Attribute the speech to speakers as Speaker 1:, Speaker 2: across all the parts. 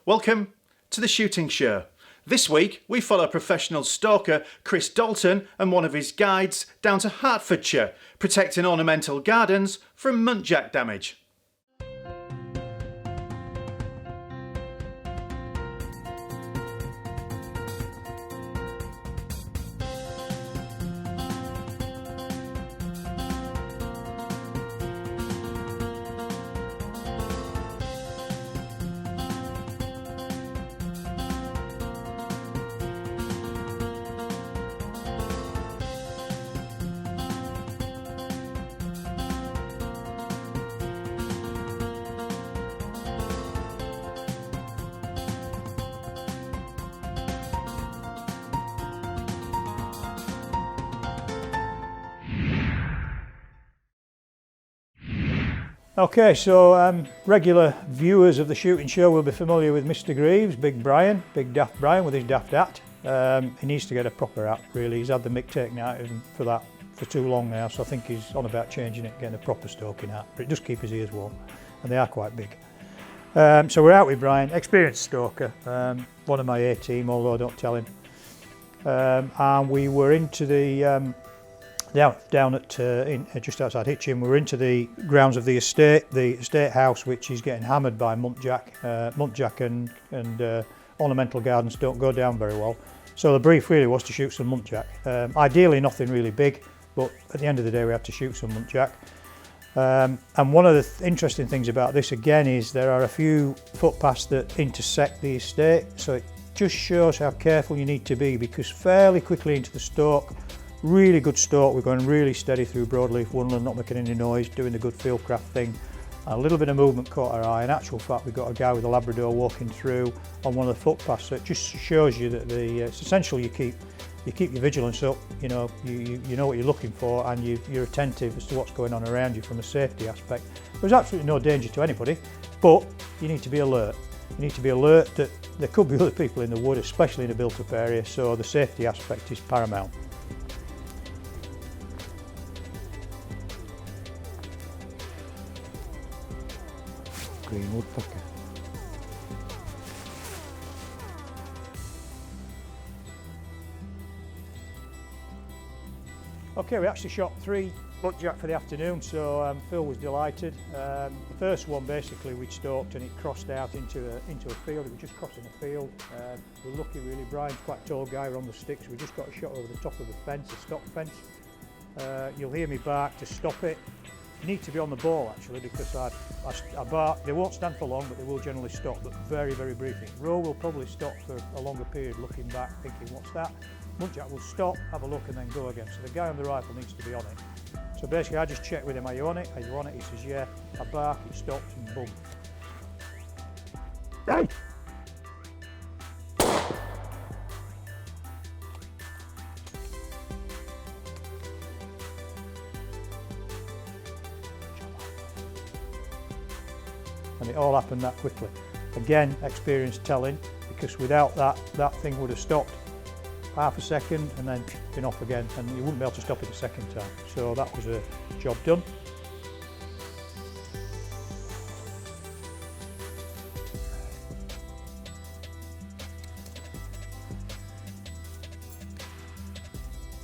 Speaker 1: Welcome to the Shooting Show. This week we follow professional stalker Chris Dalton and one of his guides down to Hertfordshire, protecting ornamental gardens from muntjac damage. Okay, so regular viewers of the Shooting Show will be familiar with Mr. Greaves, Big Daft Brian with his daft hat. He needs to get a proper hat really. He's had the mick taken out of him for that for too long now, so I think he's on about changing it, getting a proper stalking hat, but it does keep his ears warm and they are quite big. So we're out with Brian, experienced stalker, one of my A team, although I don't tell him. And we were into the down at just outside Hitchin. We're into the grounds of the estate house, which is getting hammered by muntjac. Muntjac and ornamental gardens don't go down very well. So the brief really was to shoot some muntjac. Ideally nothing really big, but at the end of the day we had to shoot some muntjac. And one of the interesting things about this again is there are a few footpaths that intersect the estate, so it just shows how careful you need to be, because fairly quickly into the stalk, really good stalk, we're going really steady through broadleaf woodland, not making any noise, doing the good fieldcraft thing. A little bit of movement caught our eye. In actual fact, we've got a guy with a Labrador walking through on one of the footpaths, so it just shows you that it's essential you keep your vigilance up. You know what you're looking for, and you're attentive as to what's going on around you from a safety aspect. There's absolutely no danger to anybody, but you need to be alert. You need to be alert that there could be other people in the wood, especially in a built-up area, so the safety aspect is paramount. Green woodpecker. Okay, we actually shot 3 muntjac for the afternoon, so Phil was delighted. The first one basically we stalked and it crossed out into a field. It was just crossing a field. We're lucky really. Brian's quite a tall guy, we're on the sticks. We just got a shot over the top of the fence, a stock fence. You'll hear me bark to stop it. You need to be on the ball actually, because I bark. They won't stand for long, but they will generally stop, but very, very briefly. Roe will probably stop for a longer period, looking back, thinking, what's that? Muntjac will stop, have a look, and then go again. So the guy on the rifle needs to be on it. So basically, I just check with him, are you on it? Are you on it? He says, yeah. I bark, it stops, and boom. Hey! And it all happened that quickly. Again, experience telling, because without that thing would have stopped half a second and then been off again, and you wouldn't be able to stop it a second time. So that was a job done.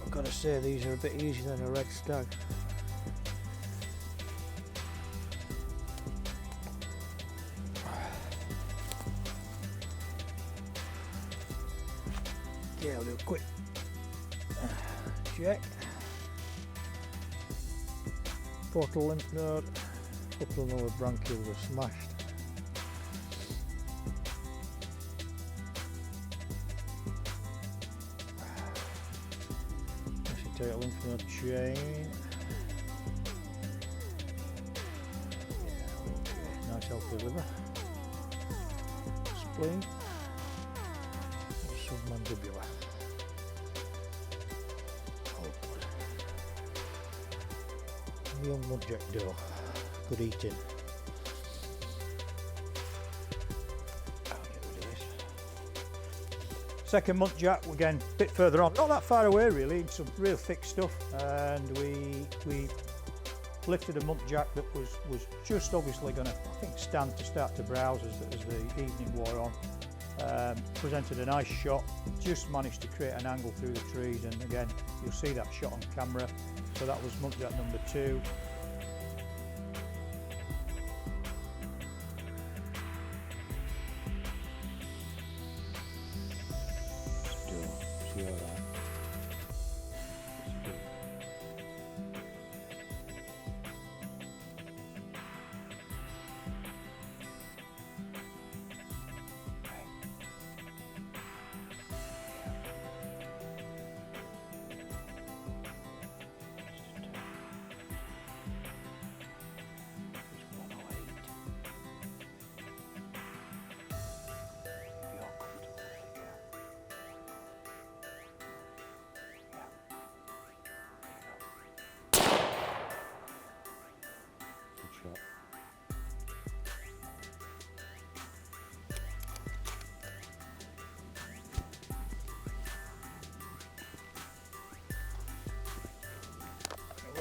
Speaker 1: I've got to say these are a bit easier than a red stag. Yeah, I'll do a quick check. Portal lymph node, couple of lower bronchioles are smashed. Mesotelic lymph node chain. Yeah, okay. Nice healthy liver. Spleen. Submandibular. Oh, good. Young muntjac doe. Good eating. I'll get rid of this. Second muntjac, again, a bit further on, not that far away really, some real thick stuff, and we lifted a muntjac that was just obviously going to, I think, stand to start to browse as the evening wore on. Presented a nice shot, just managed to create an angle through the trees, and again you'll see that shot on camera. So that was muntjac number 2.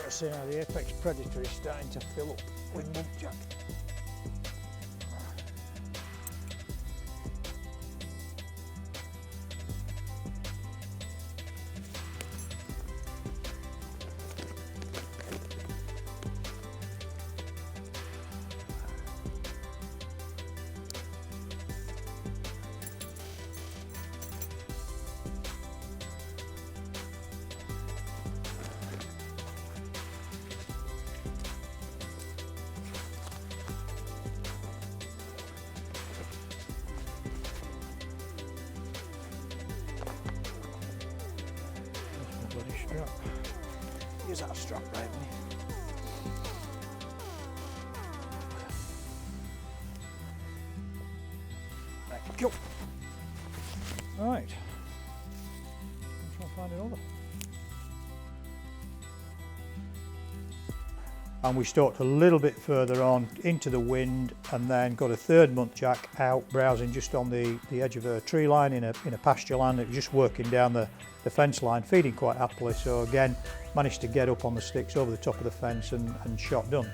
Speaker 1: See now the apex predator is starting to fill up with muntjac. Strap. Use that strap right me. Right, go. Right. Let's try and find another. And we stalked a little bit further on into the wind, and then got a third muntjac out browsing just on the edge of a tree line in a pasture land. It was just working down the fence line, feeding quite happily. So again, managed to get up on the sticks over the top of the fence and shot done.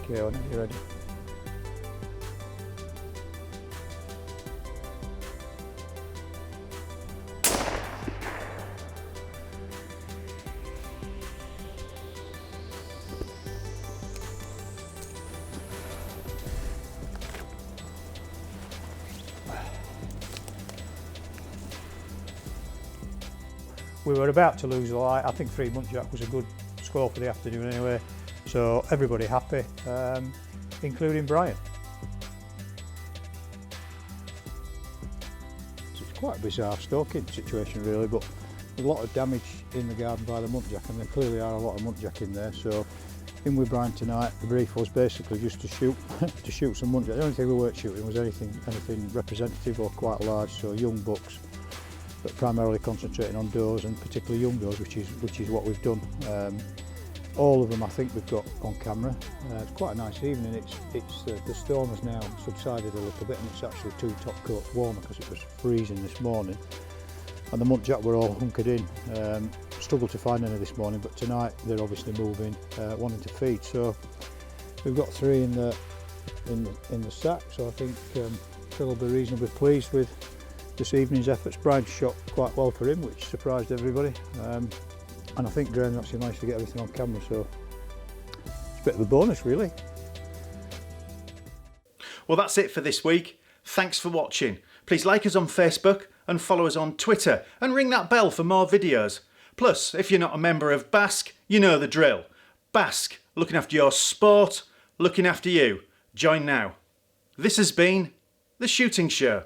Speaker 1: Okay, on it, you ready? We were about to lose the light. I think 3 muntjac was a good score for the afternoon anyway. So everybody happy, including Brian. So it's quite a bizarre stalking situation really, but there's a lot of damage in the garden by the muntjac, and there clearly are a lot of muntjac in there. So in with Brian tonight, the brief was basically just to shoot to shoot some muntjac. The only thing we weren't shooting was anything representative or quite large, so young bucks, but primarily concentrating on does, and particularly young does, which is what we've done. All of them I think we've got on camera. It's quite a nice evening. The storm has now subsided a little bit, and it's actually 2 top coats warmer because it was freezing this morning. And the muntjac were all hunkered in. Struggled to find any this morning, but tonight they're obviously moving, wanting to feed. So we've got 3 in the sack. So I think Phil will be reasonably pleased with this evening's efforts. Brian shot quite well for him, which surprised everybody. And I think Graham actually managed to get everything on camera, so it's a bit of a bonus really.
Speaker 2: Well, that's it for this week. Thanks for watching. Please like us on Facebook and follow us on Twitter, and ring that bell for more videos. Plus, if you're not a member of Basque, you know the drill. Basque, looking after your sport, looking after you. Join now. This has been The Shooting Show.